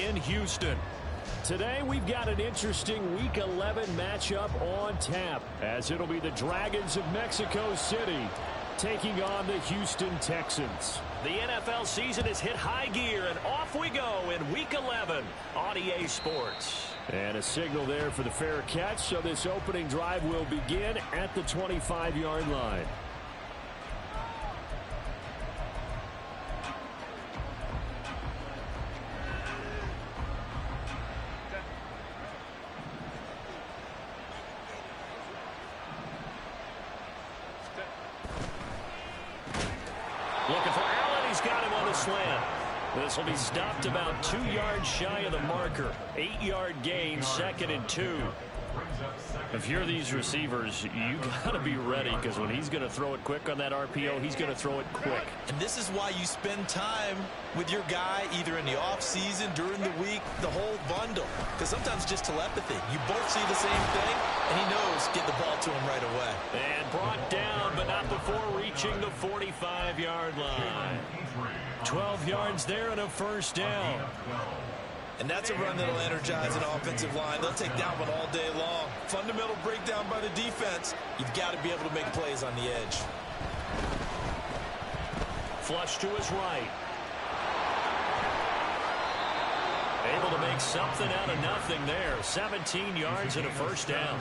in Houston. Today we've got an interesting Week 11 matchup on tap, as it'll be the Dragons of Mexico City taking on the Houston Texans. The NFL season has hit high gear, and off we go in Week 11 on EA Sports. And a signal there for the fair catch, so this opening drive will begin at the 25-yard line. Looking for Allen. He's got him on the slant. This will be stopped about 2 yards shy of the marker. 8-yard gain, 2nd and 2. If you're these receivers, you got to be ready, because when he's going to throw it quick on that RPO, he's going to throw it quick. And this is why you spend time with your guy, either in the offseason, during the week, the whole bundle. Because sometimes it's just telepathy. You both see the same thing, and he knows get the ball to him right away. And brought down, but not before reaching the 45-yard line. 12 yards there and a first down. And that's a run that'll energize an offensive line. They'll take that one all day long. Fundamental breakdown by the defense. You've got to be able to make plays on the edge. Flush to his right. Able to make something out of nothing there. 17 yards and a first down.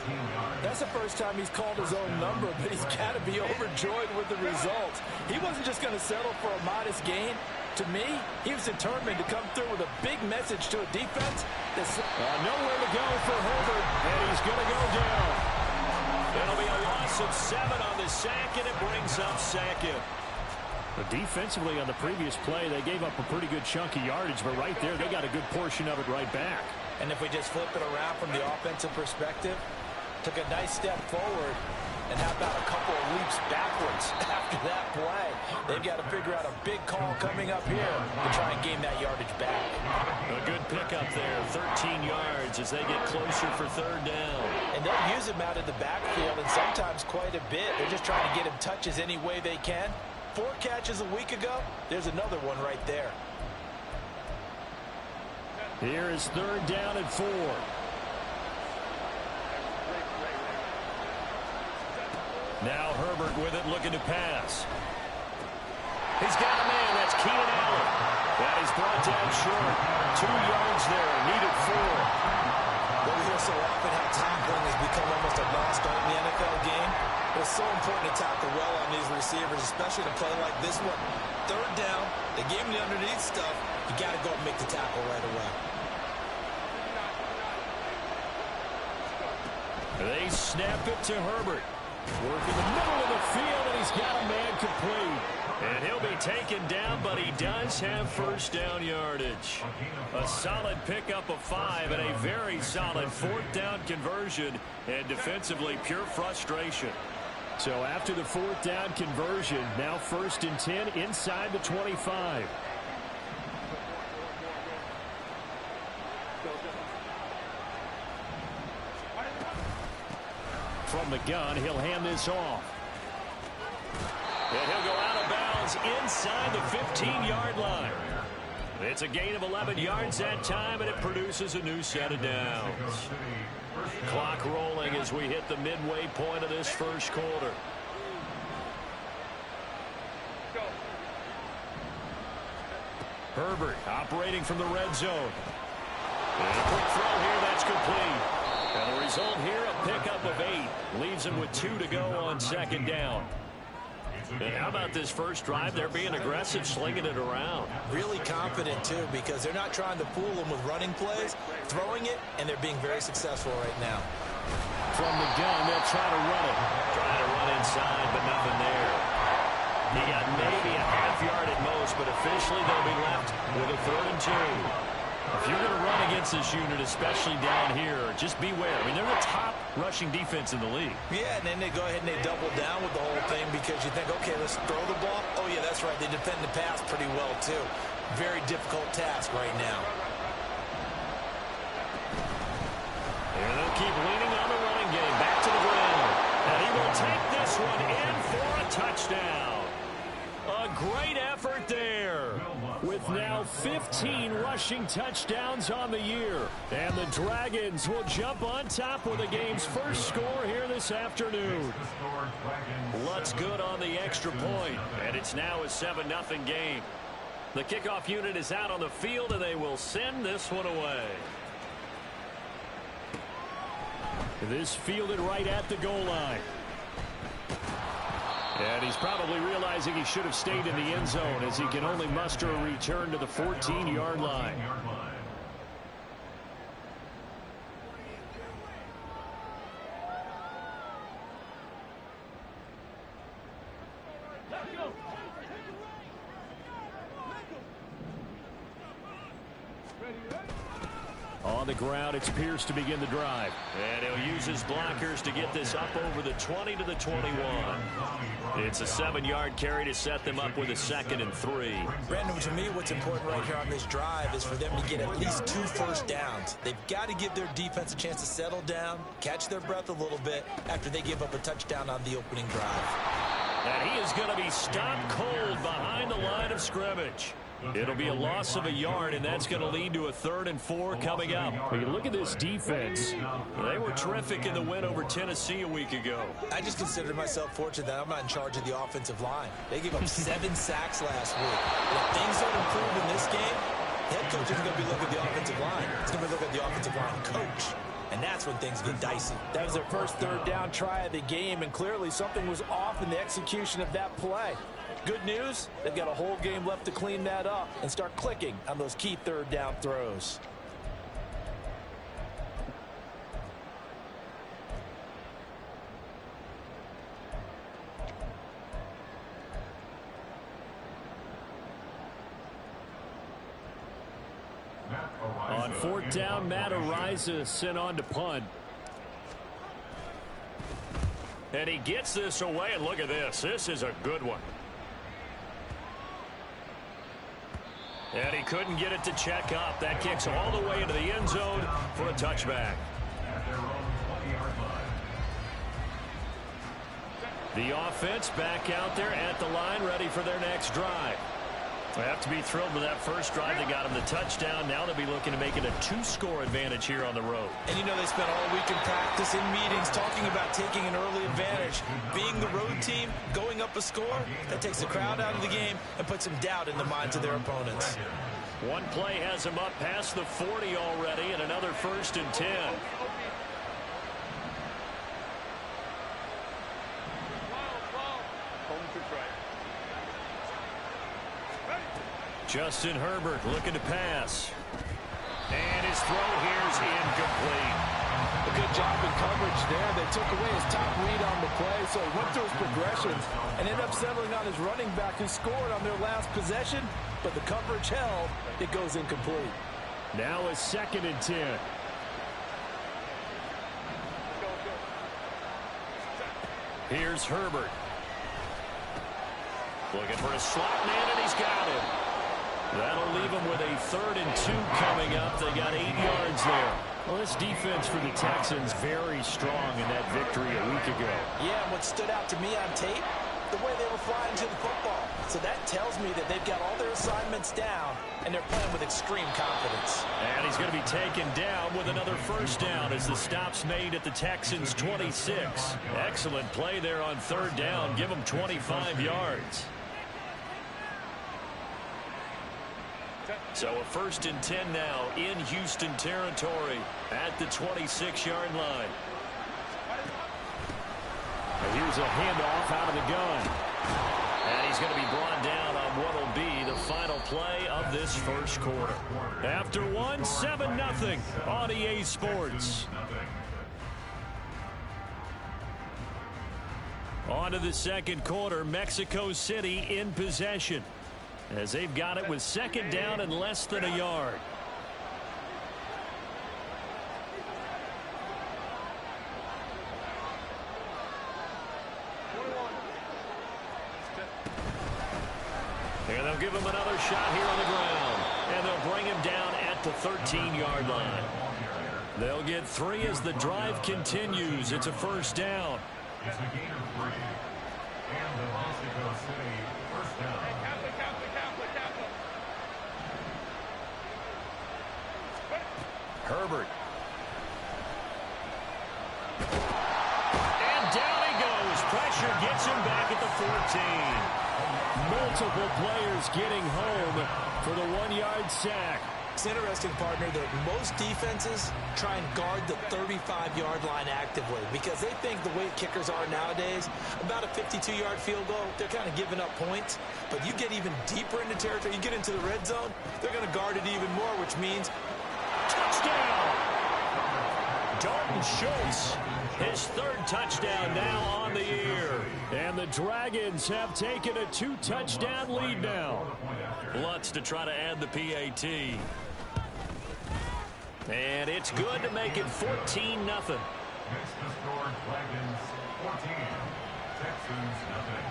That's the first time he's called his own number, but he's got to be overjoyed with the results. He wasn't just going to settle for a modest gain. To me, he was determined to come through with a big message to a defense. Nowhere to go for Herbert, and he's going to go down. It'll be a loss of 7 on the sack, and it brings up 2nd. But defensively on the previous play, they gave up a pretty good chunk of yardage, but right there, they got a good portion of it right back. And if we just flip it around from the offensive perspective, took a nice step forward, and how about a couple of leaps backwards after that play? They've got to figure out a big call coming up here to try and gain that yardage back. A good pickup there, 13 yards as they get closer for 3rd down. And they'll use him out of the backfield, and sometimes quite a bit. They're just trying to get him touches any way they can. 4 catches a week ago, there's another one right there. Here is 3rd down and 4. Now Herbert with it, looking to pass. He's got a man. That's Keenan Allen. That is brought down short. 2 yards there. Needed 4. Well, we hear so often how tackling has become almost a lost art in the NFL game. But it's so important to tackle well on these receivers, especially in a play like this one. 3rd down. They gave him the underneath stuff. You got to go and make the tackle right away. They snap it to Herbert. Working the middle of the field, and he's got a man complete. And he'll be taken down, but he does have first down yardage. A solid pickup of 5 and a very solid 4th down conversion. And defensively, pure frustration. So after the 4th down conversion, now 1st and 10 inside the 25. From the gun, he'll hand this off. And he'll go out of bounds inside the 15-yard line. It's a gain of 11 yards that time, and it produces a new set of downs. Clock rolling as we hit the midway point of this first quarter. Herbert operating from the red zone. And a quick throw here, that's complete. And the result here, a pickup of 8. Leaves him with 2 to go on 2nd down. And how about this first drive? They're being aggressive, slinging it around. Really confident, too, because they're not trying to fool them with running plays, throwing it, and they're being very successful right now. From the gun, they'll try to run it. Trying to run inside, but nothing there. He got maybe a half yard at most, but officially they'll be left with a 3rd and 2. If you're going to run against this unit, especially down here, just beware. I mean, they're the top rushing defense in the league. Yeah, and then they go ahead and they double down with the whole thing because you think, okay, let's throw the ball. Oh, yeah, that's right. They defend the pass pretty well, too. Very difficult task right now. And they'll keep leaning on the running game. Back to the ground. And he will take this one in for a touchdown. A great effort there. With now 15 rushing touchdowns on the year. And the Dragons will jump on top with the game's first score here this afternoon. Lutz good on the extra point, and it's now a 7-0 game. The kickoff unit is out on the field, and they will send this one away. This fielded right at the goal line. And he's probably realizing he should have stayed in the end zone as he can only muster a return to the 14-yard line. On the ground, it's Pierce to begin the drive. And he'll use his blockers to get this up over the 20 to the 21. It's a 7-yard carry to set them up with a 2nd and 3. Brandon, to me, what's important right here on this drive is for them to get at least 2 first downs. They've got to give their defense a chance to settle down, catch their breath a little bit after they give up a touchdown on the opening drive. And he is going to be stopped cold behind the line of scrimmage. It'll be a loss of a yard, and that's going to lead to a 3rd and 4 coming up. When you look at this defense, they were terrific in the win over Tennessee a week ago. I just consider myself fortunate that I'm not in charge of the offensive line. They gave up 7 sacks last week. And if things don't improve in this game, head coach isn't going to be looking at the offensive line. He's going to be looking at the offensive line coach. And that's when things get dicey. That was their first 3rd down try of the game, and clearly something was off in the execution of that play. Good news, they've got a whole game left to clean that up and start clicking on those key 3rd down throws. On 4th down, Matt Ariza sent on to punt. And he gets this away, and look at this. This is a good one. And he couldn't get it to check up. That kicks all the way into the end zone for a touchback. The offense back out there at the line, ready for their next drive. They have to be thrilled with that first drive. They got him the touchdown. Now they'll be looking to make it a 2-score advantage here on the road. And you know they spent all week in practice, in meetings, talking about taking an early advantage. Being the road team, going up a score, that takes the crowd out of the game and puts some doubt in the minds of their opponents. One play has him up past the 40 already, and another 1st and 10. Justin Herbert looking to pass. And his throw here is incomplete. A good job in coverage there. They took away his top read on the play, so he went through his progressions and ended up settling on his running back who scored on their last possession, but the coverage held. It goes incomplete. Now a 2nd and 10. Here's Herbert. Looking for a slot man, and he's got him. That'll leave them with a 3rd and 2 coming up. They got 8 yards there. Well, this defense for the Texans very strong in that victory a week ago. Yeah, and what stood out to me on tape, the way they were flying to the football. So that tells me that they've got all their assignments down, and they're playing with extreme confidence. And he's going to be taken down with another 1st down as the stop's made at the Texans' 26. Excellent play there on 3rd down. Give them 25 yards. So a 1st and 10 now in Houston territory at the 26-yard line. And here's a handoff out of the gun. And he's going to be brought down on what will be the final play of this first quarter. After 7-0 on EA Sports. On to the second quarter, Mexico City in possession, as they've got it with 2nd down and less than a yard. And they'll give him another shot here on the ground. And they'll bring him down at the 13-yard line. They'll get 3 as the drive continues. It's a 1st down. Herbert. And down he goes. Pressure gets him back at the 14. Multiple players getting home for the 1-yard sack. It's interesting, partner, that most defenses try and guard the 35-yard line actively because they think the way kickers are nowadays, about a 52-yard field goal, they're kind of giving up points. But you get even deeper into territory, you get into the red zone, they're going to guard it even more, which means touchdown! Dalton Schultz, his third touchdown now on the year. And the Dragons have taken a 2-touchdown lead now. Lutz to try to add the PAT. And it's good to make it 14-0. Next to score, Dragons 14, Texans nothing.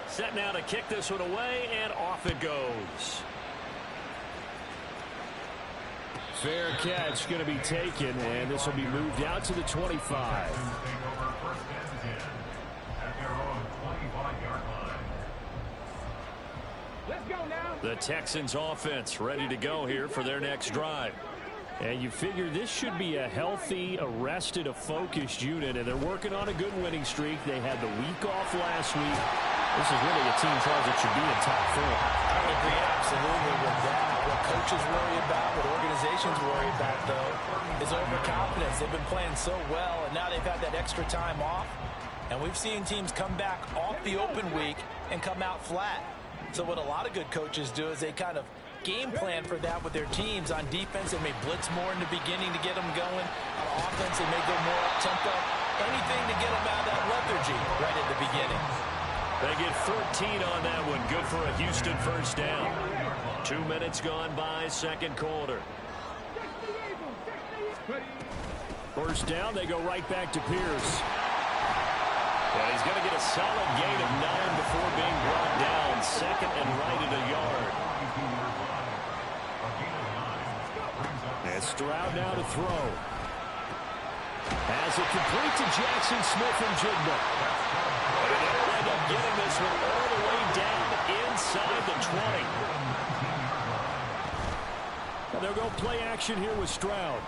Set now to kick this one away, and off it goes. Fair catch going to be taken, and this will be moved out to the 25. The Texans offense ready to go here for their next drive. And you figure this should be a healthy, arrested, a focused unit, and they're working on a good winning streak. They had the week off last week. This is really a team, Charles, that should be in top 4. I would agree absolutely with that. What coaches worry about, what organizations worry about, though, is overconfidence. They've been playing so well, and now they've had that extra time off. And we've seen teams come back off the open week and come out flat. So what a lot of good coaches do is they kind of game plan for that with their teams. On defense, they may blitz more in the beginning to get them going. On offense, they may go more up-tempo. Anything to get them out of that lethargy right at the beginning. They get 14 on that one. Good for a Houston first down. 2 minutes gone by, second quarter. First down, they go right back to Pierce. And he's going to get a solid gain of 9 before being brought down. Second and right at a yard. And Stroud now to throw. As it complete to Jackson Smith and Jigba. And they'll end up getting this one all the way down inside the 20. And they'll go play action here with Stroud.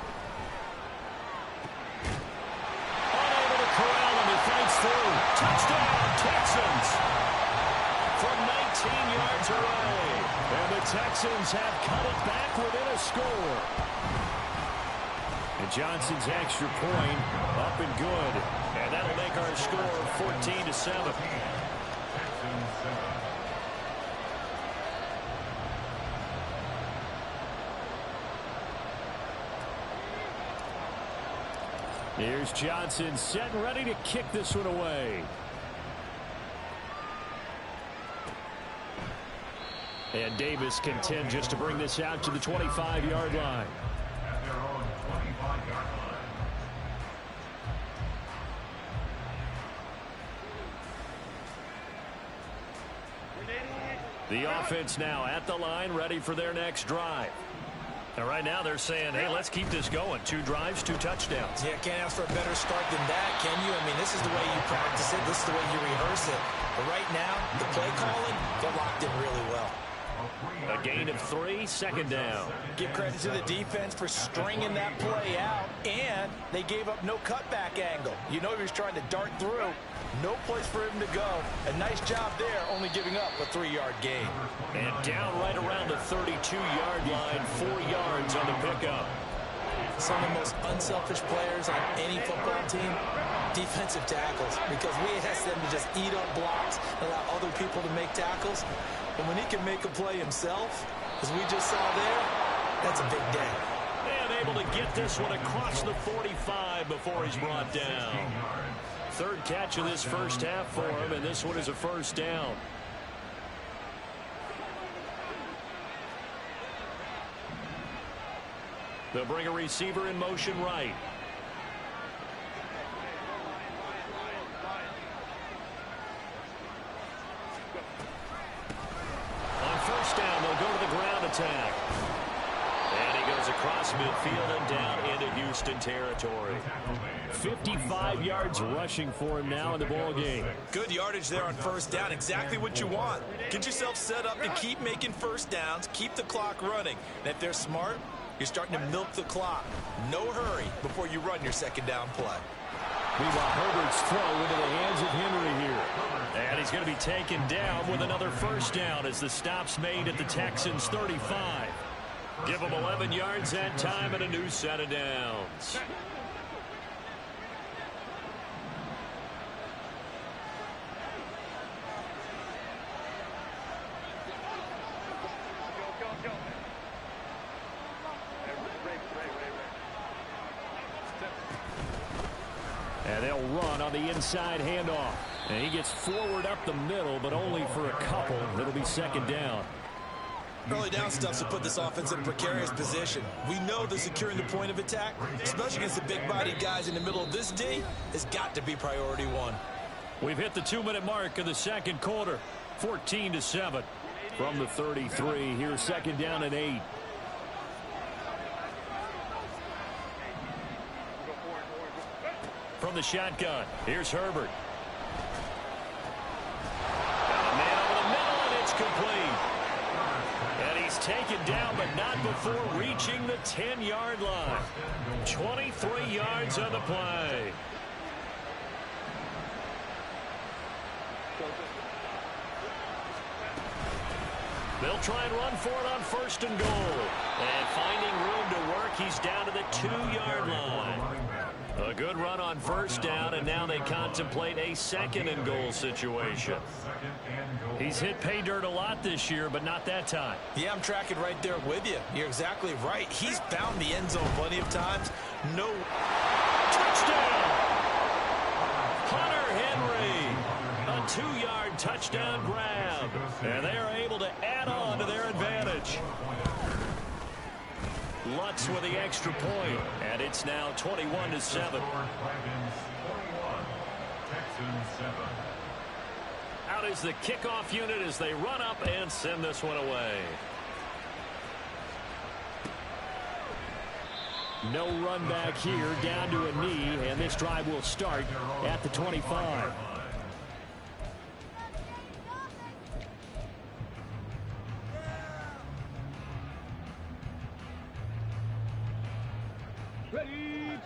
Unable to corral him. He fights through. Touchdown, Texans. From 19 yards away. And the Texans have cut it back within a score. And Johnson's extra point up and good. And that'll make our score 14-7. Here's Johnson set and ready to kick this one away. And Davis contend just to bring this out to the 25-yard line. At their own 25-yard line. The offense now at the line, ready for their next drive. And right now they're saying, hey, let's keep this going. 2 drives, 2 touchdowns. Yeah, can't ask for a better start than that, can you? I mean, this is the way you practice it. This is the way you rehearse it. But right now, the play calling, they're locked in really well. A gain of 3, second down. Give credit to the defense for stringing that play out, and they gave up no cutback angle. You know he was trying to dart through. No place for him to go. A nice job there, only giving up a 3-yard gain. And down right around the 32-yard line, 4 yards on the pickup. Some of the most unselfish players on any football team, defensive tackles, because we ask them to just eat up blocks, allow other people to make tackles. And when he can make a play himself, as we just saw there, that's a big day. And able to get this one across the 45 before he's brought down. Third catch of this first half for him, and this one is a first down. They'll bring a receiver in motion right. On first down, they'll go to the ground attack. And he goes across across midfield and down into Houston territory. 55 yards rushing for him now in the ball game. Good yardage there on first down. Exactly what you want. Get yourself set up to keep making first downs, keep the clock running. And if they're smart, you're starting to milk the clock. No hurry before you run your second down play. Meanwhile, Herbert's throw into the hands of Henry here. And he's going to be taken down with another first down as the stop's made at the Texans' 35. Give them 11 yards that time and a new set of downs. And they'll run on the inside handoff. And he gets forward up the middle, but only for a couple. It'll be second down. Early down stuff to put this offense in a precarious position. We know that securing the point of attack, especially against the big-bodied guys in the middle of this D, has got to be priority one. We've hit the 2-minute mark of the second quarter. 14-7 from the 33. Here's second down and 8. From the shotgun, here's Herbert. And a man over the middle, and it's complete. And he's taken down, but not before reaching the 10-yard line. 23 yards on the play. They'll try and run for it on first and goal. And finding room to work, he's down to the 2-yard line. A good run on first down, and now they contemplate a second and goal situation. He's hit pay dirt a lot this year, but not that time. Yeah, I'm tracking right there with you. You're exactly right. He's found the end zone plenty of times. No. Touchdown! Hunter Henry. A 2-yard touchdown grab. And they are able to add on to their advantage. Lutz with the extra point, and it's now 21-7. Out is the kickoff unit as they run up and send this one away. No run back here, down to a knee, and this drive will start at the 25.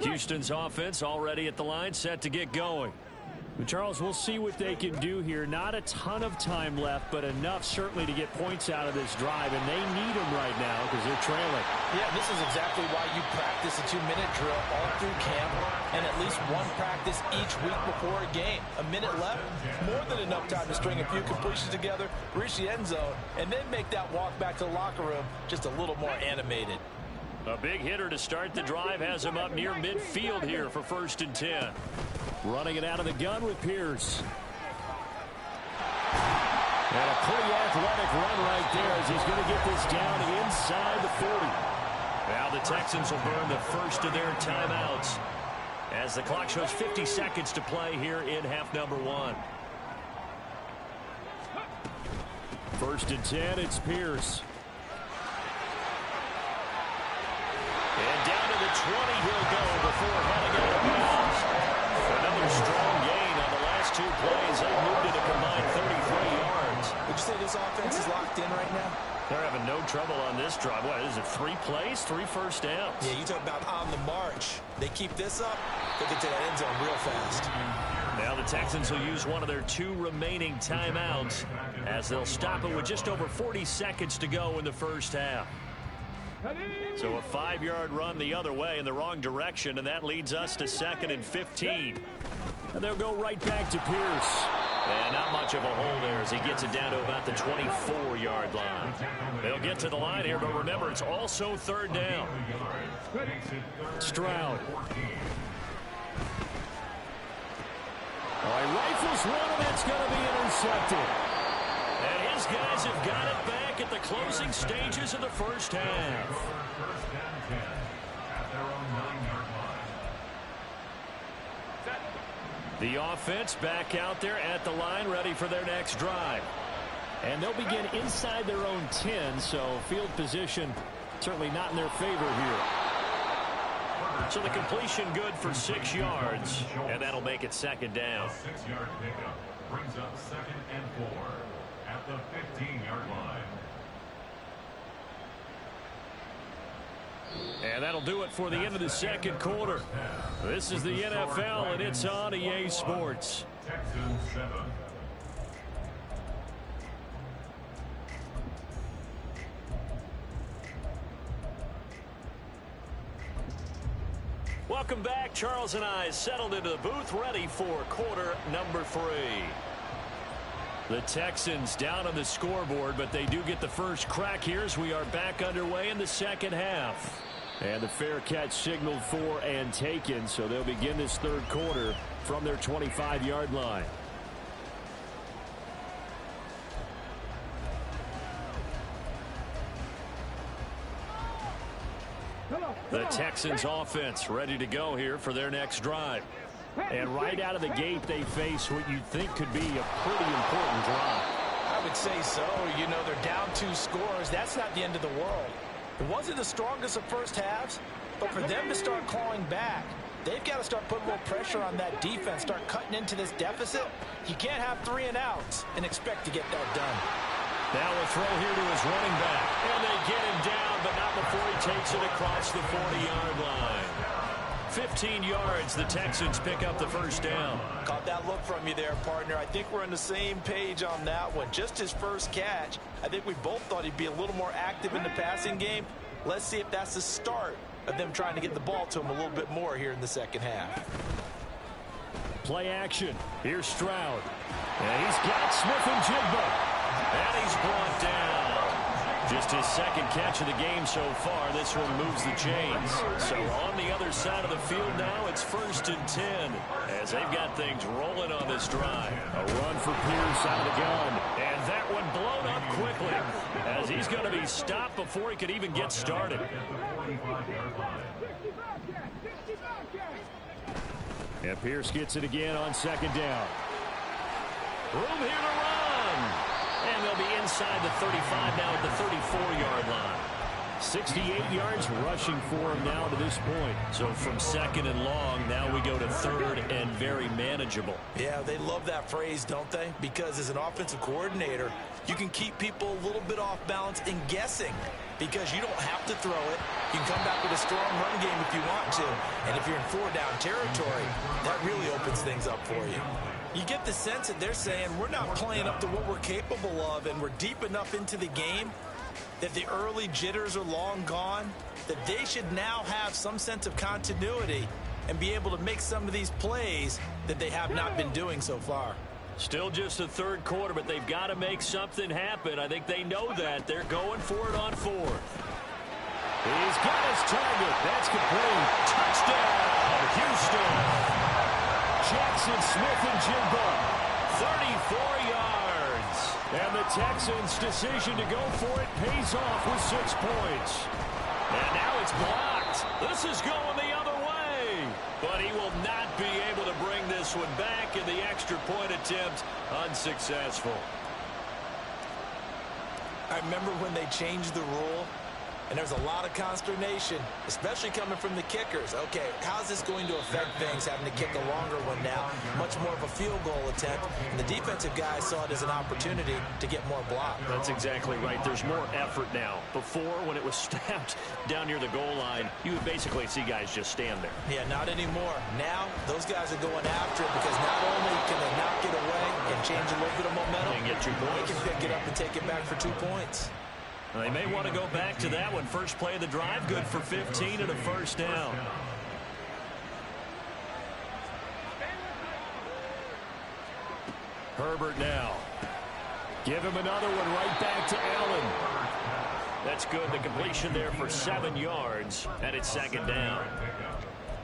Houston's offense already at the line, set to get going. But Charles, we'll see what they can do here. Not a ton of time left, but enough certainly to get points out of this drive, and they need them right now because they're trailing. Yeah, this is exactly why you practice a 2-minute drill all through camp and at least one practice each week before a game. A minute left, more than enough time to string a few completions together, reach the end zone, and then make that walk back to the locker room just a little more animated. A big hitter to start the drive has him up near midfield here for first and 10. Running it out of the gun with Pierce. And a pretty athletic run right there as he's going to get this down inside the 40. Now the Texans will burn the first of their timeouts as the clock shows 50 seconds to play here in half number 1. First and 10, it's Pierce. And down to the 20 he'll go before heading out of bounds. Another strong gain on the last 2 plays. They've moved it a combined 33 yards. Would you say this offense is locked in right now? They're having no trouble on this drive. What is it, 3 plays, 3 first downs? Yeah, you talk about on the march. They keep this up, they'll get to that end zone real fast. Now the Texans will use one of their 2 remaining timeouts as they'll stop it with just over 40 seconds to go in the first half. So a 5-yard run the other way in the wrong direction, and that leads us to 2nd and 15. And they'll go right back to Pierce. And not much of a hole there as he gets it down to about the 24-yard line. They'll get to the line here, but remember, it's also 3rd down. Stroud. He rifles one, and it's going to be intercepted. And his guys have got it back at the closing stages of the first half. The offense back out there at the line, ready for their next drive. And they'll begin inside their own 10, so field position certainly not in their favor here. So the completion good for 6 yards, and that'll make it second down. A 6-yard pickup brings up 2nd and 4 at the 15-yard line. And that'll do it for the end of the second quarter. This is the NFL, and it's on EA Sports. Texans 7. Welcome back. Charles and I settled into the booth, ready for quarter number 3. The Texans down on the scoreboard, but they do get the first crack here as we are back underway in the second half. And the fair catch signaled for and taken, so they'll begin this third quarter from their 25-yard line. The Texans offense ready to go here for their next drive. And right out of the gate, they face what you'd think could be a pretty important drive. I would say so. You know, they're down 2 scores. That's not the end of the world. It wasn't the strongest of first halves, but for them to start clawing back, they've got to start putting a little pressure on that defense, start cutting into this deficit. You can't have 3 and outs and expect to get that done. Now a throw here to his running back. And they get him down, but not before he takes it across the 40-yard line. 15 yards, the Texans pick up the first down. Caught that look from you there, partner. I think we're on the same page on that one. Just his first catch. I think we both thought he'd be a little more active in the passing game. Let's see if that's the start of them trying to get the ball to him a little bit more here in the second half. Play action. Here's Stroud. And he's got Smith-Njigba. And he's brought down. Just his second catch of the game so far. This one moves the chains. So on the other side of the field now, it's 1st and 10 as they've got things rolling on this drive. A run for Pierce out of the gun. And that one blown up quickly as he's going to be stopped before he could even get started. And Pierce gets it again on second down. Room here to run. And they'll be inside the 35 now at the 34-yard line. 68 yards rushing for him now to this point. So from 2nd and long, now we go to 3rd and very manageable. Yeah, they love that phrase, don't they? Because as an offensive coordinator, you can keep people a little bit off balance and guessing because you don't have to throw it. You can come back with a strong run game if you want to. And if you're in 4-down territory, that really opens things up for you. You get the sense that they're saying we're not playing up to what we're capable of, and we're deep enough into the game that the early jitters are long gone, that they should now have some sense of continuity and be able to make some of these plays that they have not been doing so far. Still just the third quarter, but they've got to make something happen. I think they know that. They're going for it on 4th. He's got his target. That's complete. Touchdown, Houston. Jackson Smith-Njigba, 34 yards. And the Texans' decision to go for it pays off with 6 points. And now it's blocked. This is going the other way. But he will not be able to bring this one back, and the extra point attempt unsuccessful. I remember when they changed the rule, and there's a lot of consternation, especially coming from the kickers. Okay, how's this going to affect things, having to kick a longer one now? Much more of a field goal attempt. And the defensive guys saw it as an opportunity to get more block. That's exactly right. There's more effort now. Before, when it was snapped down near the goal line, you would basically see guys just stand there. Yeah, not anymore. Now, those guys are going after it because not only can they knock it away and change a little bit of momentum, and get 2 points. They can pick it up and take it back for 2 points. They may want to go back to that one. First play of the drive, good for 15 and a first down. Herbert now. Give him another one right back to Allen. That's good. The completion there for 7 yards, and it's second down.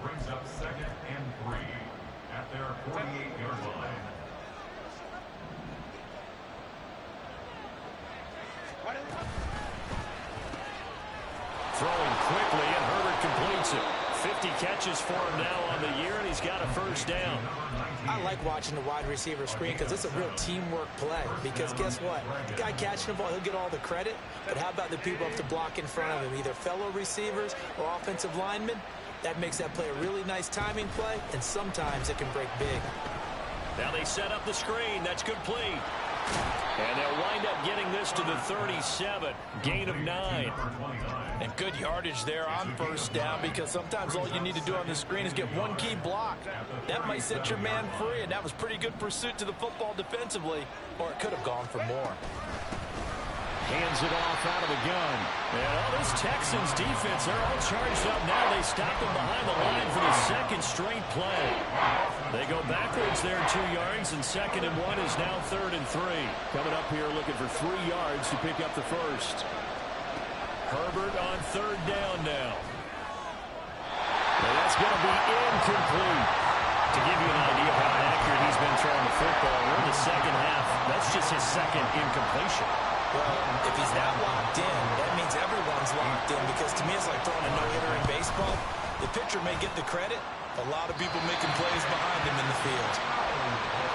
Brings up 2nd and 3 at their 48-yard line. Throwing quickly, and Herbert completes it. 50 catches for him now on the year, and he's got a first down. I like watching the wide receiver screen because it's a real teamwork play. Because guess what? The guy catching the ball, he'll get all the credit. But how about the people up to block in front of him, either fellow receivers or offensive linemen? That makes that play a really nice timing play, and sometimes it can break big. Now they set up the screen. That's complete. And they'll wind up getting this to the 37. Gain of 9. And good yardage there on first down, because sometimes all you need to do on the screen is get one key block. That might set your man free, and that was pretty good pursuit to the football defensively, or it could have gone for more. Hands it off out of the gun. And all this Texans defense, they're all charged up now. They stop them behind the line for the second straight play. They go backwards there 2 yards, and 2nd and 1 is now 3rd and 3. Coming up here looking for 3 yards to pick up the first. Herbert on 3rd down now. And that's going to be incomplete. To give you an idea of how accurate he's been throwing the football, we're in the second half. That's just his second incompletion. Well, if he's that locked in, that means everyone's locked in, because to me it's like throwing a no-hitter in baseball. The pitcher may get the credit, a lot of people making plays behind him in the field.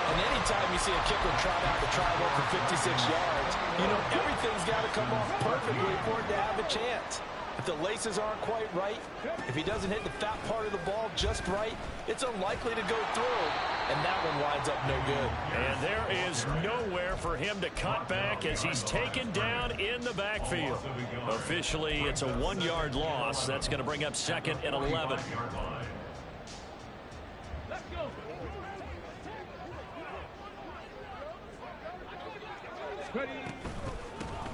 And anytime you see a kicker trot out the triangle for 56 yards, you know everything's got to come off perfectly for it to have a chance. If the laces aren't quite right, if he doesn't hit the fat part of the ball just right, it's unlikely to go through, and that one winds up no good. And there is nowhere for him to cut back as he's taken down in the backfield. Officially, it's a 1-yard loss. That's going to bring up 2nd and 11.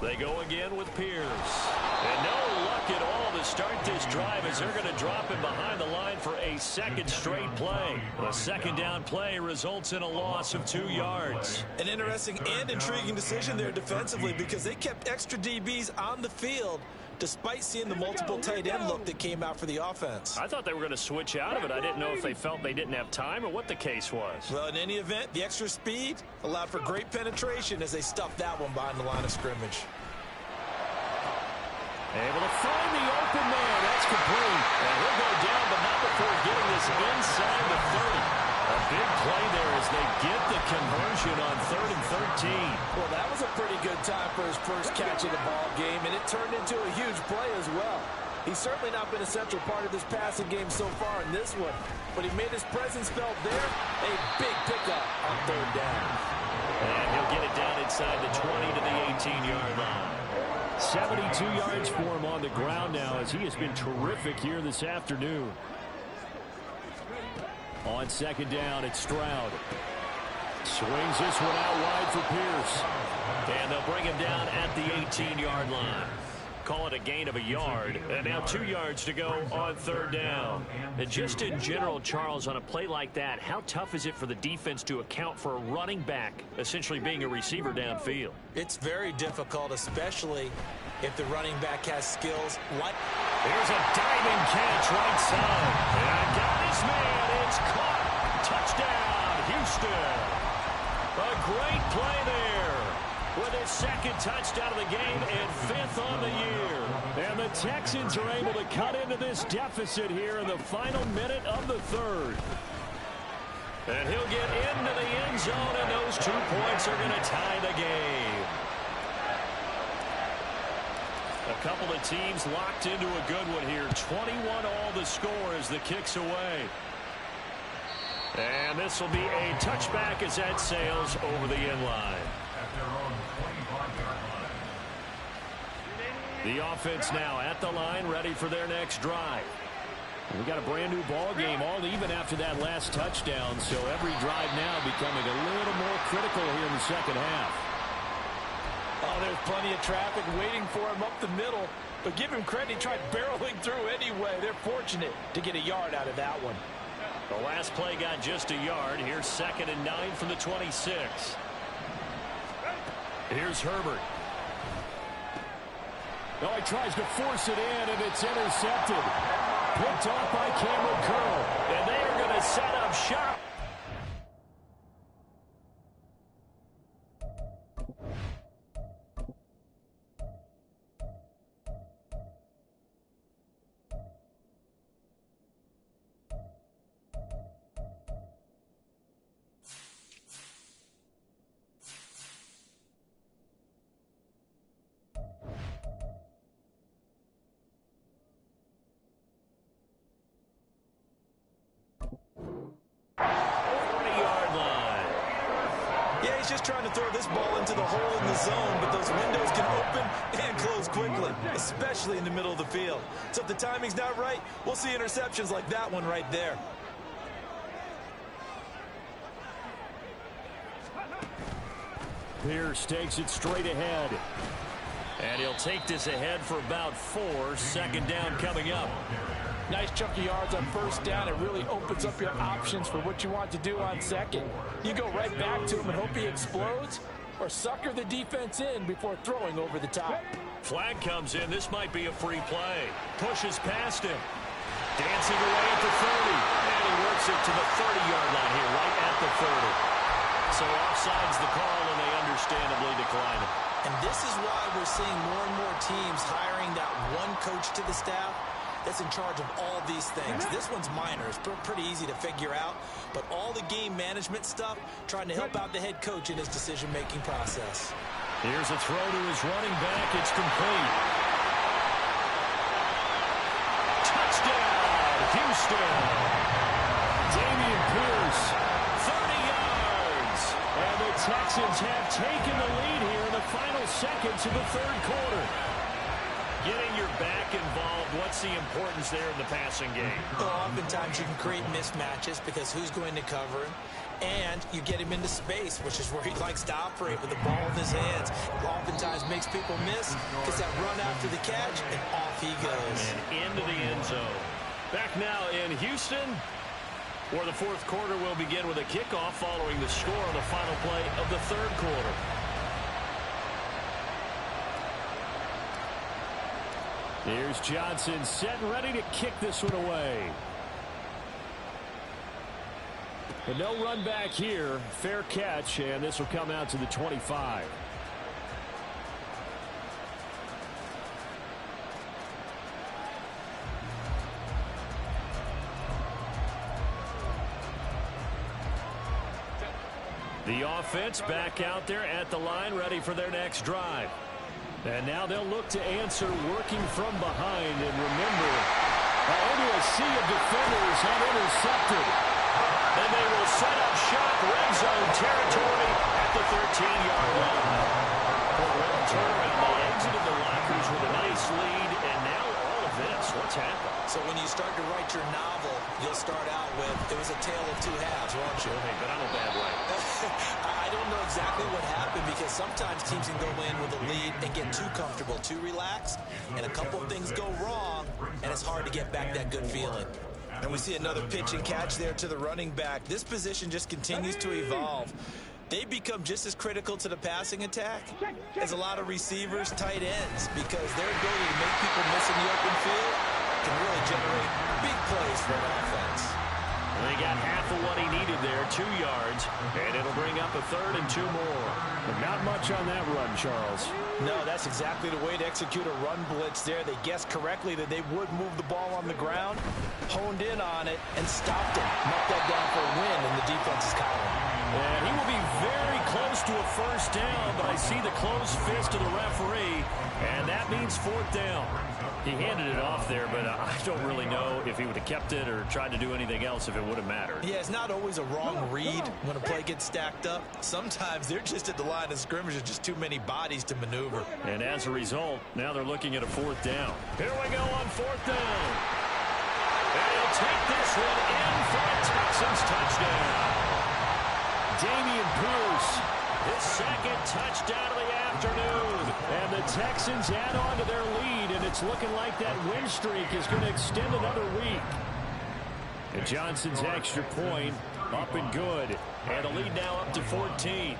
They go again with Pierce. And no luck at all to start this drive, as they're going to drop him behind the line for a second straight play. The second down play results in a loss of 2 yards. An interesting and intriguing decision there defensively, because they kept extra DBs on the field despite seeing the multiple tight end look that came out for the offense. I thought they were going to switch out of it. I didn't know if they felt they didn't have time or what the case was. Well, in any event, the extra speed allowed for great penetration as they stuffed that one behind the line of scrimmage. Able to find the open man. That's complete. And he'll go down, but not before getting this inside the 30. A big play there as they get the conversion on 3rd and 13. Well, that was a pretty good time for his first catch of the ball game, and it turned into a huge play as well. He's certainly not been a central part of this passing game so far in this one, but he made his presence felt there. A big pickup on 3rd down. And he'll get it down inside the 20 to the 18-yard line. 72 yards for him on the ground now, as he has been terrific here this afternoon. On 2nd down, it's Stroud. Swings this one out wide for Pierce. And they'll bring him down at the 18-yard line. Call it a gain of a yard. And now 2 yards to go on 3rd down. And just in general, Charles, on a play like that, how tough is it for the defense to account for a running back essentially being a receiver downfield? It's very difficult, especially if the running back has skills like... Here's a diving catch right side. And got his man. It's caught. Touchdown, Houston. A great play there, with his 2nd touchdown of the game and 5th on the year. And the Texans are able to cut into this deficit here in the final minute of the 3rd. And he'll get into the end zone, and those 2 points are going to tie the game. A couple of teams locked into a good one here. 21-all the score as the kick's away. And this will be a touchback as that sails over the end line. The offense now at the line, ready for their next drive. We got a brand new ball game, all even after that last touchdown, so every drive now becoming a little more critical here in the second half. Oh, there's plenty of traffic waiting for him up the middle, but give him credit, he tried barreling through anyway. They're fortunate to get a yard out of that one. The last play got just a yard. Here's 2nd and 9 from the 26. Here's Herbert. Oh, he tries to force it in, and it's intercepted. Picked off by Cameron Curl. And they are going to set up shop. He's just trying to throw this ball into the hole in the zone, but those windows can open and close quickly, especially in the middle of the field. So if the timing's not right, we'll see interceptions like that one right there. Pierce takes it straight ahead. And he'll take this ahead for about 4. Second down coming up. Nice chunk of yards on first down. It really opens up your options for what you want to do on second. You go right back to him and hope he explodes, or sucker the defense in before throwing over the top. Flag comes in. This might be a free play. Pushes past him. Dancing away at the 30. And he works it to the 30-yard line here, right at the 30. So offside's the call, and they understandably decline it. And this is why we're seeing more and more teams hiring that one coach to the staff that's in charge of all these things. This one's minor. It's pretty easy to figure out. But all the game management stuff, trying to help out the head coach in his decision-making process. Here's a throw to his running back. It's complete. Touchdown, Houston. Dameon Pierce, 30 yards. And the Texans have taken the lead here in the final seconds of the third quarter. Getting your back involved, what's the importance there in the passing game? Well, oftentimes you can create mismatches because who's going to cover him? And you get him into space, which is where he likes to operate with the ball in his hands. Oftentimes makes people miss, gets that run after the catch, and off he goes. And into the end zone. Back now in Houston, where the fourth quarter will begin with a kickoff following the score on the final play of the third quarter. Here's Johnson set and ready to kick this one away. But no run back here. Fair catch, and this will come out to the 25. The offense back out there at the line, ready for their next drive. And now they'll look to answer working from behind. And remember, into a sea of defenders and intercepted. And they will set up shop, red zone territory at the 13-yard line. Well, turnaround. They exited the lockers with a nice lead, and now all of this. What's happened? So when you start to write your novel, you'll start out with, it was a tale of two halves, won't you? Hey, but I'm a bad way. I don't know exactly what happened because sometimes teams can go in with a lead and get too comfortable, too relaxed, and a couple of things go wrong, and it's hard to get back that good feeling. And we see another pitch and catch there to the running back. This position just continues to evolve. They become just as critical to the passing attack as a lot of receivers, tight ends, because their ability to make people miss in the open field can really generate big plays for an offense. They got half of what he needed there, 2 yards, and it'll bring up a third and 2 more. But not much on that run, Charles. No, that's exactly the way to execute a run blitz there. They guessed correctly that they would move the ball on the ground, honed in on it, and stopped him. Knocked that down for a win in the defense's column. And he will be very close to a first down, but I see the closed fist of the referee, and that means fourth down. He handed it off there, but I don't really know if he would have kept it or tried to do anything else if it would have mattered. Yeah, it's not always a wrong read when a play gets stacked up. Sometimes they're just at the line of scrimmage. There's just too many bodies to maneuver. And as a result, now they're looking at a fourth down. Here we go on fourth down. And he'll take this one in for a Texans touchdown. Dameon Pierce, his second touchdown of the afternoon. And the Texans add on to their lead, and it's looking like that win streak is going to extend another week. And Johnson's extra point up and good. And the lead now up to 14.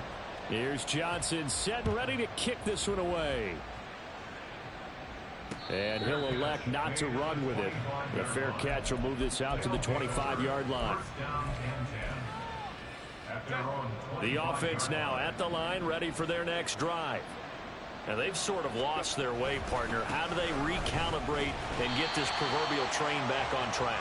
Here's Johnson set and ready to kick this one away. And he'll elect not to run with it. A fair catch will move this out to the 25-yard line. The offense now at the line, ready for their next drive. Now they've sort of lost their way, partner. How do they recalibrate and get this proverbial train back on track?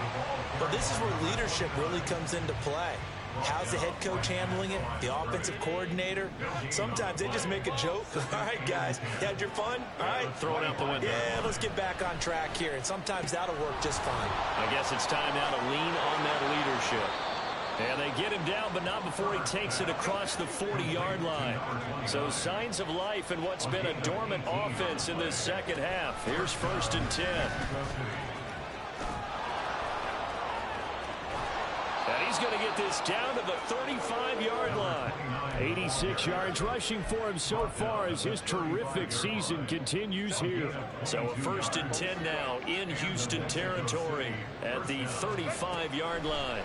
Well, this is where leadership really comes into play. How's the head coach handling it? The offensive coordinator? Sometimes they just make a joke. All right, guys, you had your fun? All right. Throw it out the window. Yeah, let's get back on track here. And sometimes that'll work just fine. I guess it's time now to lean on that leadership. And they get him down, but not before he takes it across the 40-yard line. So signs of life in what's been a dormant offense in this second half. Here's 1st and 10. And he's going to get this down to the 35-yard line. 86 yards rushing for him so far as his terrific season continues here. So a 1st and 10 now in Houston territory at the 35-yard line.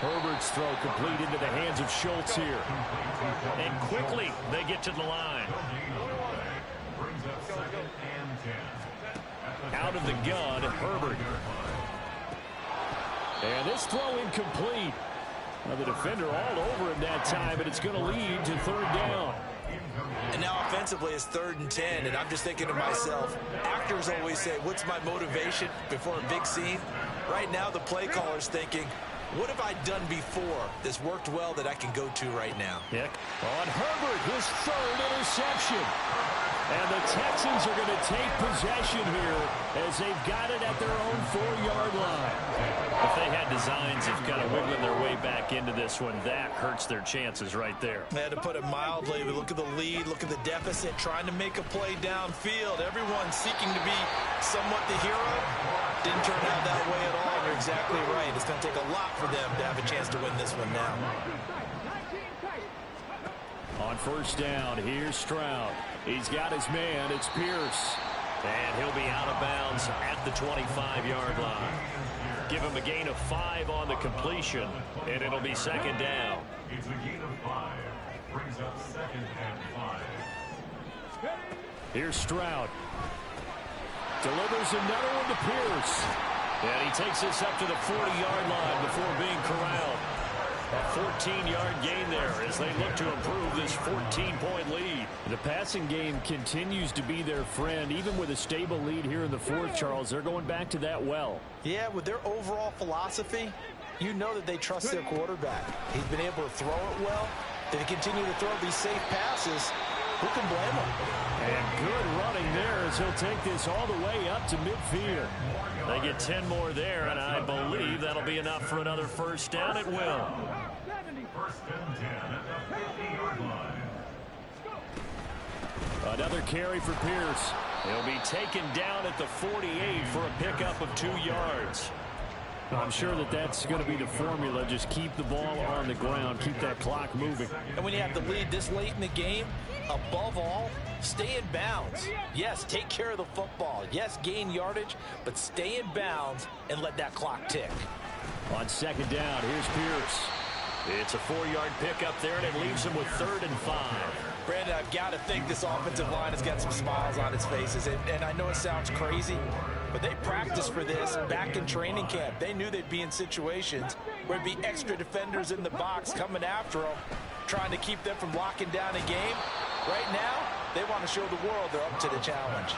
Herbert's throw complete into the hands of Schultz here. And quickly they get to the line. Out of the gun, Herbert. And this throw incomplete. Well, the defender all over him that time, but it's going to lead to 3rd down. And now offensively it's 3rd and 10, and I'm just thinking to myself, actors always say, what's my motivation before a big scene? Right now the play caller's thinking, what have I done before that's worked well that I can go to right now? Yeah. On Herbert, his 3rd interception. And the Texans are going to take possession here as they've got it at their own 4-yard line. If they had designs of kind of wiggling their way back into this one, that hurts their chances right there. I had to put it mildly, but look at the lead, look at the deficit, trying to make a play downfield. Everyone seeking to be somewhat the hero. Didn't turn out that way at all. You're exactly right. It's going to take a lot for them to have a chance to win this one now. On 1st down, here's Stroud. He's got his man. It's Pierce. And he'll be out of bounds at the 25-yard line. Give him a gain of 5 on the completion, and it'll be 2nd down. It's a gain of 5. Brings up 2nd and 5. Here's Stroud. Delivers another one to Pierce. And he takes this up to the 40-yard line before being corralled. A 14-yard gain there as they look to improve this 14-point lead. The passing game continues to be their friend. Even with a stable lead here in the 4th, Charles, they're going back to that well. Yeah, with their overall philosophy, you know that they trust their quarterback. He's been able to throw it well. They continue to throw these safe passes. Who can blame him? And good running there as he'll take this all the way up to midfield. They get 10 more there, and I believe that'll be enough for another 1st down. It will. 1st and 10 at the 50-yard line. Another carry for Pierce. He'll be taken down at the 48 for a pickup of 2 yards. I'm sure that that's going to be the formula. Just keep the ball on the ground. Keep that clock moving. And when you have the lead this late in the game, above all, stay in bounds. Yes, take care of the football. Yes, gain yardage, but stay in bounds and let that clock tick. On 2nd down, here's Pierce. It's a 4-yard pickup there, and it leaves him with 3rd and 5. Brandon, I've got to think this offensive line has got some smiles on its faces. And I know it sounds crazy, but they practiced for this back in training camp. They knew they'd be in situations where there'd be extra defenders in the box coming after them, trying to keep them from locking down a game. Right now, they want to show the world they're up to the challenge.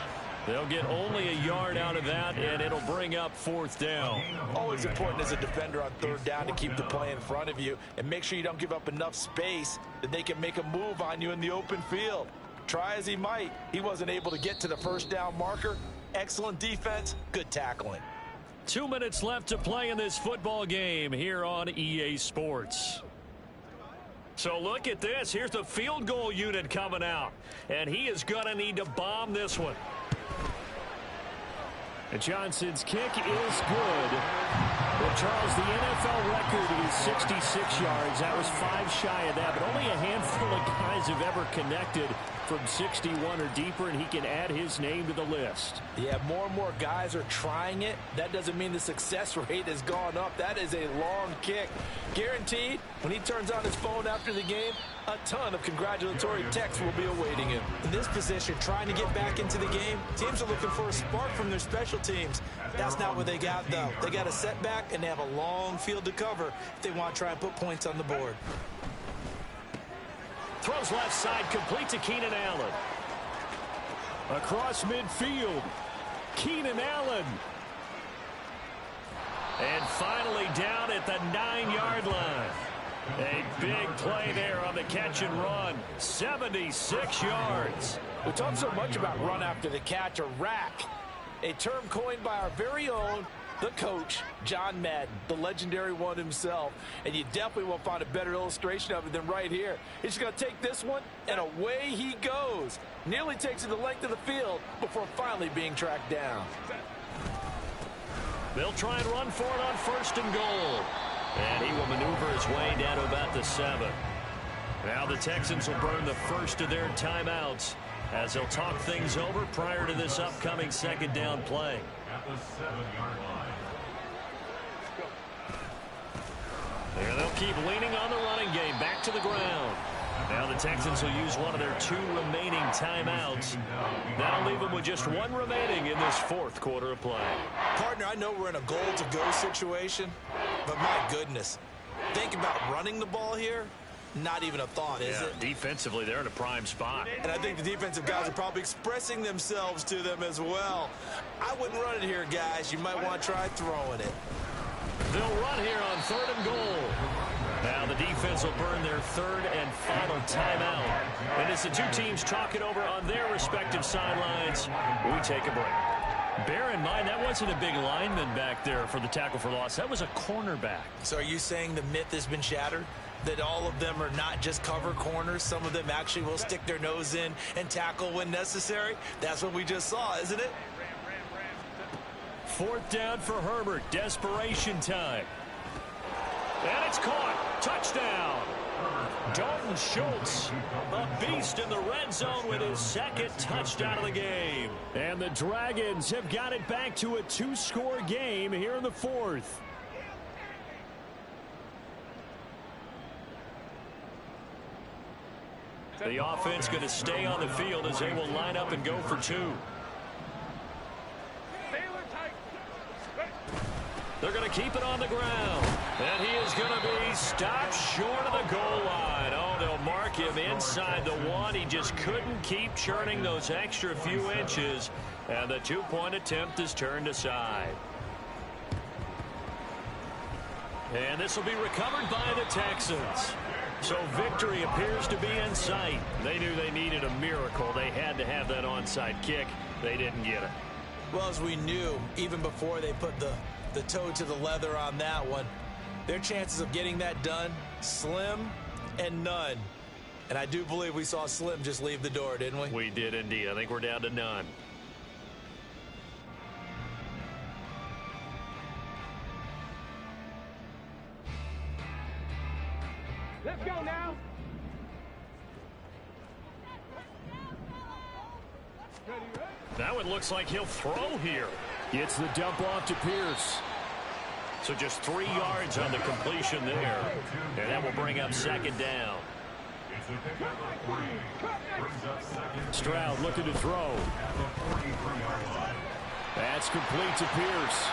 They'll get only a yard out of that, and it'll bring up 4th down. Always important as a defender on 3rd down to keep the play in front of you and make sure you don't give up enough space that they can make a move on you in the open field. Try as he might, he wasn't able to get to the 1st down marker. Excellent defense, good tackling. 2 minutes left to play in this football game here on EA Sports. So look at this. Here's the field goal unit coming out, and he is going to need to bomb this one. And Johnson's kick is good. Well, Charles, the NFL record is 66 yards. That was 5 shy of that, but only a handful of guys have ever connected from 61 or deeper, and he can add his name to the list. Yeah, more and more guys are trying it. That doesn't mean the success rate has gone up. That is a long kick. Guaranteed, when he turns on his phone after the game, a ton of congratulatory texts will be awaiting him. In this position, trying to get back into the game, teams are looking for a spark from their special teams. That's not what they got, though. They got a setback, and they have a long field to cover if they want to try and put points on the board. Throws left side, complete to Keenan Allen. Across midfield, Keenan Allen. And finally down at the 9-yard line. A big play there on the catch and run. 76 yards. We talk so much about run after the catch, or rack, a term coined by our very own The coach, John Madden, the legendary one himself. And you definitely won't find a better illustration of it than right here. He's going to take this one, and away he goes. Nearly takes it the length of the field before finally being tracked down. They'll try and run for it on 1st and goal. And he will maneuver his way down to about the 7. Now the Texans will burn the first of their timeouts as they'll talk things over prior to this upcoming 2nd down play. At the 7-yard line. There they'll keep leaning on the running game back to the ground. Now the Texans will use one of their 2 remaining timeouts. That'll leave them with just 1 remaining in this 4th quarter of play. Partner, I know we're in a goal-to-go situation, but my goodness, think about running the ball here. Not even a thought, is it? Defensively, they're in a prime spot. And I think the defensive guys are probably expressing themselves to them as well. I wouldn't run it here, guys. You might want to try throwing it. They'll run here on 3rd and goal. Now the defense will burn their 3rd and final timeout. And as the 2 teams talk it over on their respective sidelines, we take a break. Bear in mind, that wasn't a big lineman back there for the tackle for loss. That was a cornerback. So are you saying the myth has been shattered? That all of them are not just cover corners? Some of them actually will stick their nose in and tackle when necessary? That's what we just saw, isn't it? 4th down for Herbert. Desperation time. And it's caught. Touchdown. Dalton Schultz, a beast in the red zone with his 2nd touchdown of the game. And the Dragons have got it back to a 2-score game here in the 4th. The offense going to stay on the field as they will line up and go for 2. They're going to keep it on the ground. And he is going to be stopped short of the goal line. Oh, they'll mark him inside the 1. He just couldn't keep churning those extra few inches. And the 2-point attempt is turned aside. And this will be recovered by the Texans. So victory appears to be in sight. They knew they needed a miracle. They had to have that onside kick. They didn't get it. Well, as we knew, even before they put the toe to the leather on that one, their chances of getting that done, slim and none. And I do believe we saw Slim just leave the door, didn't we? We did indeed. I think we're down to none. Let's go now. That one looks like he'll throw here. Gets the dump off to Pierce. So just 3 yards on the completion there. And that will bring up 2nd down. Stroud looking to throw. That's complete to Pierce.